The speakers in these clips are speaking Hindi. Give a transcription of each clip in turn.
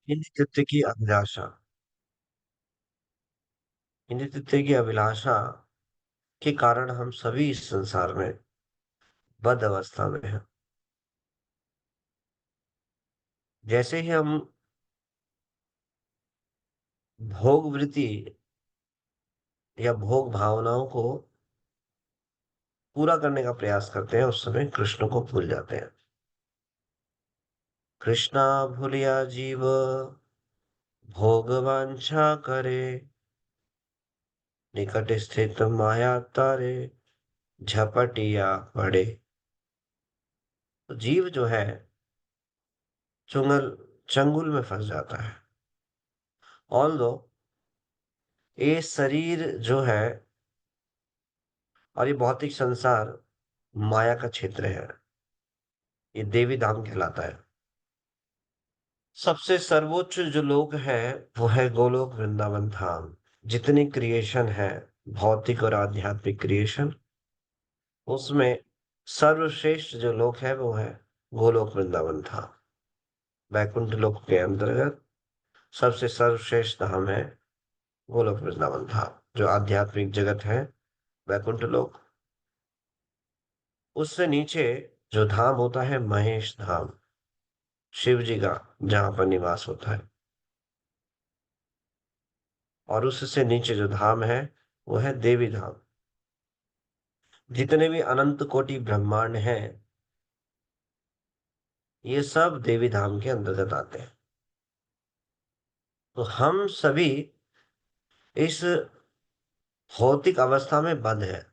नित्य की अभिलाषा। नित्य की अभिलाषा के कारण हम सभी इस संसार में बद्ध अवस्था में हैं। जैसे ही हम भोग वृत्ति या भोग भावनाओं को पूरा करने का प्रयास करते हैं, उस समय कृष्ण को भूल जाते हैं। कृष्णा भूलिया जीव भोग वांछा करे, निकट स्थित माया तारे झपटिया पड़े। तो जीव जो है चुंगल चंगुल में फंस जाता है। ऑल्दो ये शरीर जो है और ये भौतिक संसार माया का क्षेत्र है, ये देवी धाम कहलाता है। सबसे सर्वोच्च जो लोक है वो है गोलोक वृंदावन धाम। जितनी क्रिएशन है, भौतिक और आध्यात्मिक क्रिएशन, उसमें सर्वश्रेष्ठ जो लोक है वो है गोलोक वृंदावन धाम। वैकुंठ लोक के अंतर्गत सबसे सर्वश्रेष्ठ धाम है गोलोक वृंदावन धाम। जो आध्यात्मिक जगत है वैकुंठ लोक, उससे नीचे जो धाम होता है महेश धाम, शिव जी का जहां पर निवास होता है। और उससे नीचे जो धाम है वो है देवी धाम। जितने भी अनंत कोटि ब्रह्मांड हैं, ये सब देवी धाम के अंतर्गत आते हैं। तो हम सभी इस भौतिक अवस्था में बंद है।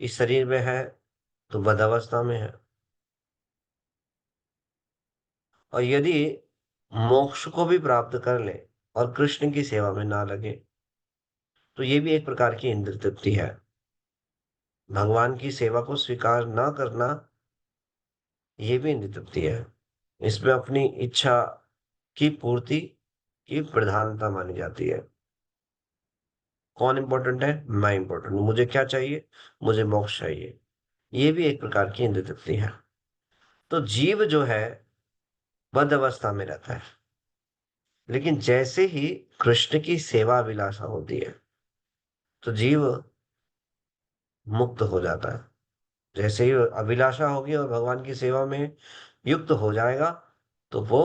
इस शरीर में है तो बद्ध अवस्था में है। और यदि मोक्ष को भी प्राप्त कर ले और कृष्ण की सेवा में ना लगे, तो ये भी एक प्रकार की इंद्र तृप्ति है। भगवान की सेवा को स्वीकार ना करना, ये भी इंद्र तृप्ति है। इसमें अपनी इच्छा की पूर्ति की प्रधानता मानी जाती है। कौन इंपॉर्टेंट है? मैं इंपॉर्टेंट हूं, मुझे क्या चाहिए? मुझे मोक्ष चाहिए। ये भी एक प्रकार की इंद्र तृप्ति है। तो जीव जो है बद्ध अवस्था में रहता है, लेकिन जैसे ही कृष्ण की सेवा अभिलाषा होती है तो जीव मुक्त हो जाता है। जैसे ही अभिलाषा होगी और भगवान की सेवा में युक्त हो जाएगा तो वो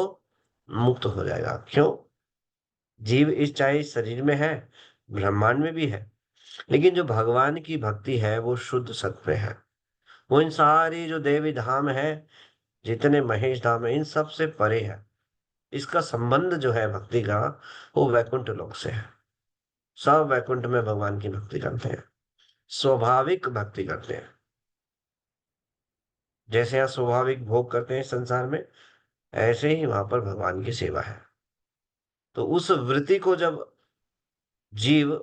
मुक्त हो जाएगा। क्यों? जीव इस चाहे इस शरीर में है, ब्रह्मांड में भी है, लेकिन जो भगवान की भक्ति है वो शुद्ध सत्व है। वो इन सारी जो देवी धाम है, जितने महेश धाम है, इन सब से परे है। इसका संबंध जो है भक्ति का, वो वैकुंठ लोक से है। सब वैकुंठ में भगवान की भक्ति करते हैं, स्वाभाविक भक्ति करते हैं। जैसे यहाँ स्वाभाविक भोग करते हैं संसार में, ऐसे ही वहां पर भगवान की सेवा है। तो उस वृत्ति को जब जीव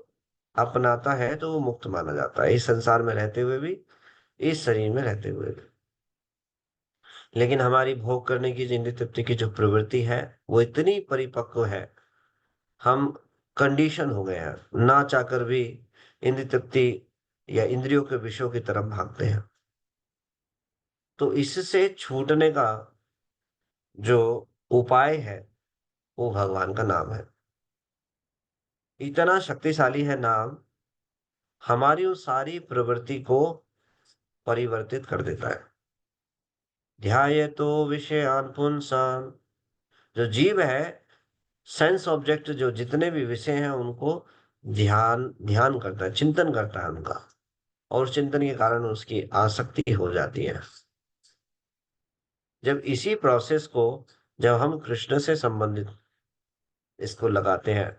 अपनाता है तो वो मुक्त माना जाता है, इस संसार में रहते हुए भी, इस शरीर में रहते हुए भी। लेकिन हमारी भोग करने की इंद्रिय तृप्ति की जो प्रवृत्ति है वो इतनी परिपक्व है, हम कंडीशन हो गए हैं, ना चाहकर भी इंद्रिय तृप्ति या इंद्रियों के विषयों की तरफ भागते हैं। तो इससे छूटने का जो उपाय है वो भगवान का नाम है। इतना शक्तिशाली है नाम, हमारी उस सारी प्रवृत्ति को परिवर्तित कर देता है। ध्यायतो विषयान् पुंसान्, जो जीव है, सेंस ऑब्जेक्ट जो जितने भी विषय हैं उनको ध्यान ध्यान करता है, चिंतन करता है उनका। और उस चिंतन के कारण उसकी आसक्ति हो जाती है। जब इसी प्रोसेस को जब हम कृष्ण से संबंधित इसको लगाते हैं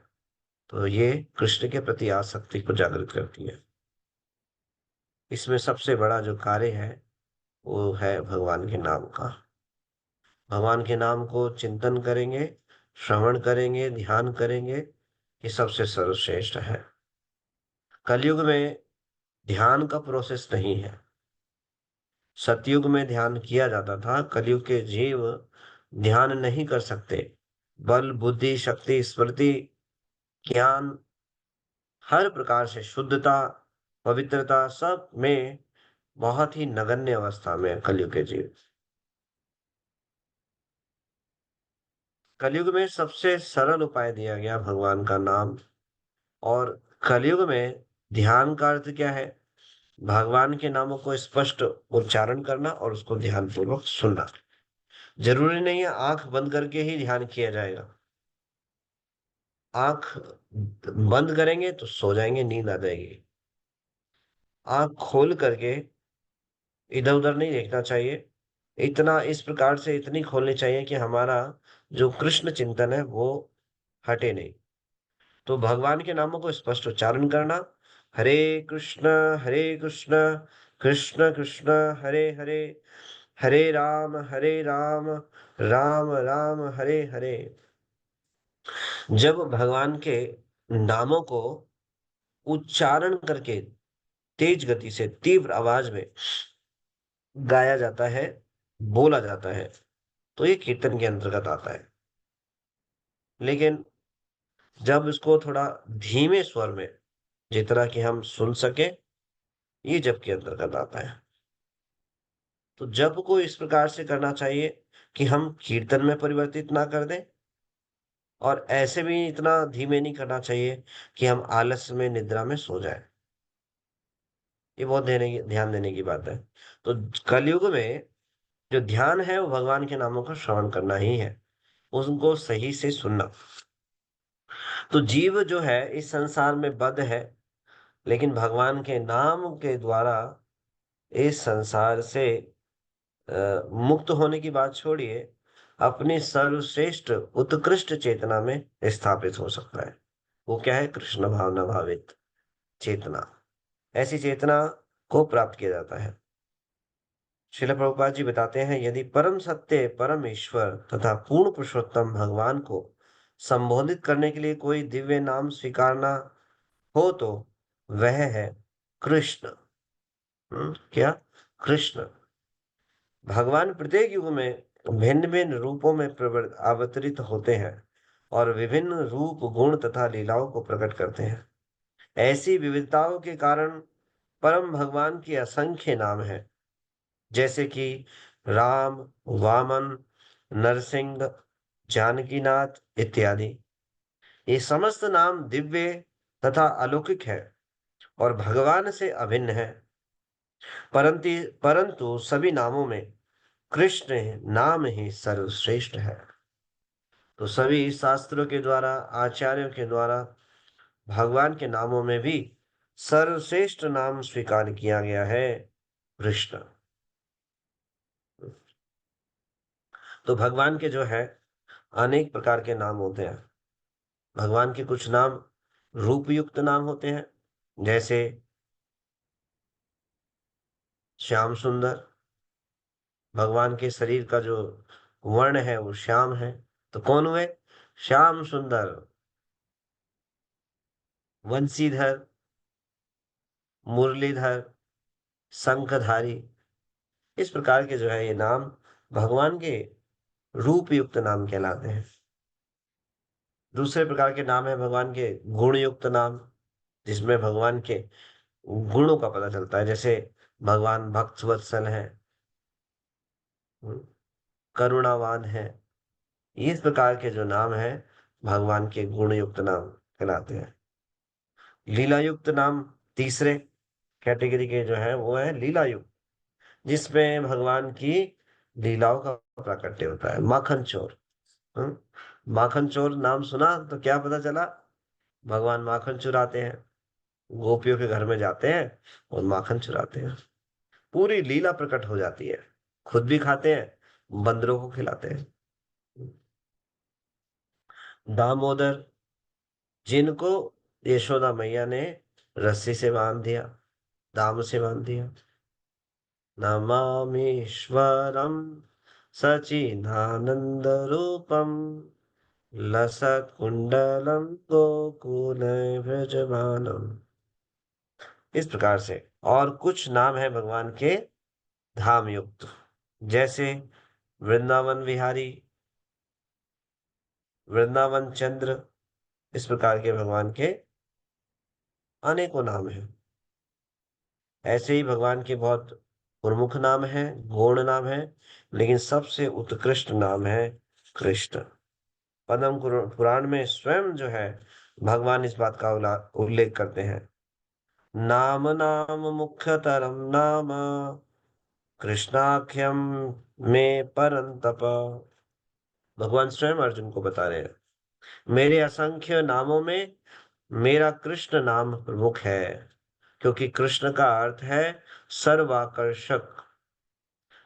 तो ये कृष्ण के प्रति आसक्ति को जागृत करती है। इसमें सबसे बड़ा जो कार्य है वो है भगवान के नाम का। भगवान के नाम को चिंतन करेंगे, श्रवण करेंगे, ध्यान करेंगे, ये सबसे सर्वश्रेष्ठ है। कलयुग में ध्यान का प्रोसेस नहीं है। सतयुग में ध्यान किया जाता था, कलयुग के जीव ध्यान नहीं कर सकते। बल बुद्धि शक्ति स्मृति ज्ञान, हर प्रकार से शुद्धता पवित्रता सब में बहुत ही नगण्य अवस्था में है कलयुग के जीव। कलयुग में सबसे सरल उपाय दिया गया भगवान का नाम। और कलयुग में ध्यान का अर्थ क्या है? भगवान के नामों को स्पष्ट उच्चारण करना और उसको ध्यानपूर्वक सुनना। जरूरी नहीं है आंख बंद करके ही ध्यान किया जाएगा। आंख बंद करेंगे तो सो जाएंगे, नींद आ जाएगी। आंख खोल करके इधर उधर नहीं देखना चाहिए। इतना इस प्रकार से इतनी खोलनी चाहिए कि हमारा जो कृष्ण चिंतन है वो हटे नहीं। तो भगवान के नामों को स्पष्ट उच्चारण करना। हरे कृष्ण, हरे कृष्ण, कृष्ण कृष्ण, हरे हरे, हरे राम, राम राम, हरे हरे। जब भगवान के नामों को उच्चारण करके तेज गति से तीव्र आवाज में गाया जाता है, बोला जाता है, तो ये कीर्तन के अंतर्गत आता है। लेकिन जब इसको थोड़ा धीमे स्वर में, जितना कि हम सुन सके, ये जप के अंतर्गत आता है। तो जप को इस प्रकार से करना चाहिए कि हम कीर्तन में परिवर्तित ना कर दें, और ऐसे भी इतना धीमे नहीं करना चाहिए कि हम आलस में, निद्रा में सो जाएं। ये बहुत ध्यान देने की बात है। तो कलयुग में जो ध्यान है वो भगवान के नामों का श्रवण करना ही है, उनको सही से सुनना। तो जीव जो है इस संसार में बद्ध है, लेकिन भगवान के नाम के द्वारा इस संसार से मुक्त होने की बात छोड़िए, अपनी सर्वश्रेष्ठ उत्कृष्ट चेतना में स्थापित हो सकता है। वो क्या है? कृष्ण भावना भावित चेतना। ऐसी चेतना को प्राप्त किया जाता है। श्रील प्रभुपाद जी बताते हैं, यदि परम सत्य, परम ईश्वर तथा पूर्ण पुरुषोत्तम भगवान को संबोधित करने के लिए कोई दिव्य नाम स्वीकारना हो तो वह है कृष्ण। क्या? कृष्ण। भगवान प्रत्येक युग में भिन्न भिन्न रूपों में अवतरित होते हैं और विभिन्न रूप, गुण तथा लीलाओं को प्रकट करते हैं। ऐसी विविधताओं के कारण परम भगवान के असंख्य नाम हैं, जैसे कि राम, वामन, नरसिंह, जानकीनाथ इत्यादि। ये समस्त नाम दिव्य तथा अलौकिक है और भगवान से अभिन्न है। परंतु परंतु सभी नामों में कृष्ण नाम ही सर्वश्रेष्ठ है। तो सभी शास्त्रों के द्वारा, आचार्यों के द्वारा भगवान के नामों में भी सर्वश्रेष्ठ नाम स्वीकार किया गया है, कृष्ण। तो भगवान के जो है अनेक प्रकार के नाम होते हैं। भगवान के कुछ नाम रूप युक्त नाम होते हैं, जैसे श्याम सुंदर। भगवान के शरीर का जो वर्ण है वो श्याम है, तो कौन हुए? श्याम सुंदर। वंशीधर, मुरलीधर, शंखधारी, इस प्रकार के जो है ये नाम भगवान के रूप युक्त नाम कहलाते हैं। दूसरे प्रकार के नाम है भगवान के गुण युक्त नाम, जिसमें भगवान के गुणों का पता चलता है। जैसे भगवान भक्त वत्सल है, करुणावान है। इस प्रकार के जो नाम है भगवान के गुण युक्त नाम कहलाते हैं। लीला युक्त नाम तीसरे कैटेगरी के जो है वो है लीला युक्त, जिसमें भगवान की लीलाओं का प्राकट्य होता है। माखन चोर। माखन चोर नाम सुना तो क्या पता चला? भगवान माखन चुराते हैं, गोपियों के घर में जाते हैं और माखन चुराते हैं। पूरी लीला प्रकट हो जाती है। खुद भी खाते हैं, बंदरों को खिलाते हैं। दामोदर, जिनको यशोदा मैया ने रस्सी से बांध दिया, दाम से बांध दिया। नमामीश्वरम सचिदानंद रूपम लसत्कुंडलम गोकुल व्रजमानम। इस प्रकार से और कुछ नाम है भगवान के धाम युक्त, जैसे वृंदावन विहारी, वृंदावन चंद्र। इस प्रकार के भगवान के अनेकों नाम हैं। ऐसे ही भगवान के बहुत प्रमुख नाम हैं, गौण नाम हैं, लेकिन सबसे उत्कृष्ट नाम है कृष्ण। पद्म पुराण में स्वयं जो है भगवान इस बात का उल्लेख करते हैं। नाम नाम मुख्यतरम नाम कृष्णाख्यम में परंतप। भगवान स्वयं अर्जुन को बता रहे हैं, मेरे असंख्य नामों में मेरा कृष्ण नाम प्रमुख है, क्योंकि कृष्ण का अर्थ है सर्वाकर्षक।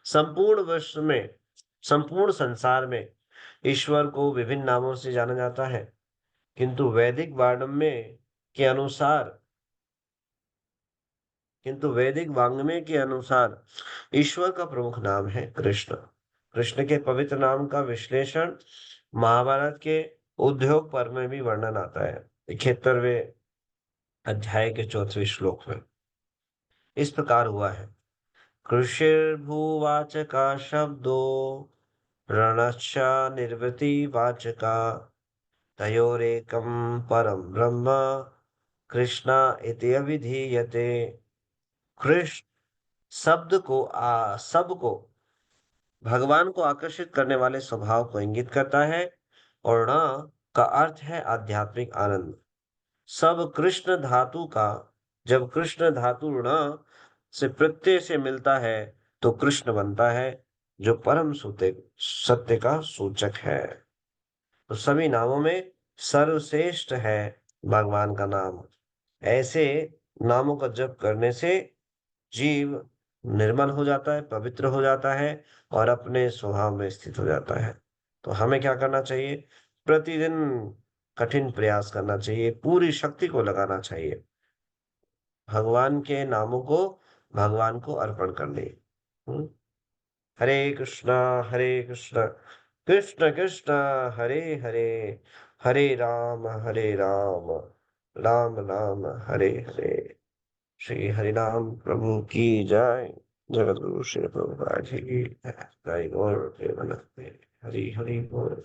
संपूर्ण विश्व में, संपूर्ण संसार में ईश्वर को विभिन्न नामों से जाना जाता है, किंतु वैदिक वाङ्मय के अनुसार के अनुसार ईश्वर का प्रमुख नाम है कृष्ण। कृष्ण के पवित्र नाम का विश्लेषण महाभारत के उद्योग पर्व में भी वर्णन आता है, 71वें अध्याय के 4वें श्लोक में। इस प्रकार हुआ है, कृषिर्भुवाचका शब्दो रणश्च निर्वृतिवाचका तयोरेकं परं ब्रह्म कृष्णा इति अभिधीयते। कृष्ण सबको भगवान को आकर्षित करने वाले स्वभाव को इंगित करता है, और ण का अर्थ है आध्यात्मिक आनंद। सब कृष्ण धातु का जब कृष्ण धातु ण से प्रत्यय से मिलता है तो कृष्ण बनता है, जो परम सत्य का सूचक है। तो सभी नामों में सर्वश्रेष्ठ है भगवान का नाम। ऐसे नामों का जप करने से जीव निर्मल हो जाता है, पवित्र हो जाता है और अपने स्वभाव में स्थित हो जाता है। तो हमें क्या करना चाहिए? प्रतिदिन कठिन प्रयास करना चाहिए, पूरी शक्ति को लगाना चाहिए भगवान के नामों को भगवान को अर्पण करने। हम्म? हरे कृष्णा, हरे कृष्णा, कृष्ण कृष्ण, हरे हरे, हरे राम, राम राम, हरे हरे। श्री हरिनाम प्रभु की जय। जगत गुरु श्री प्रभुपाद जी की जय। जय गौर प्रेमानंद। हरि हरि बोल।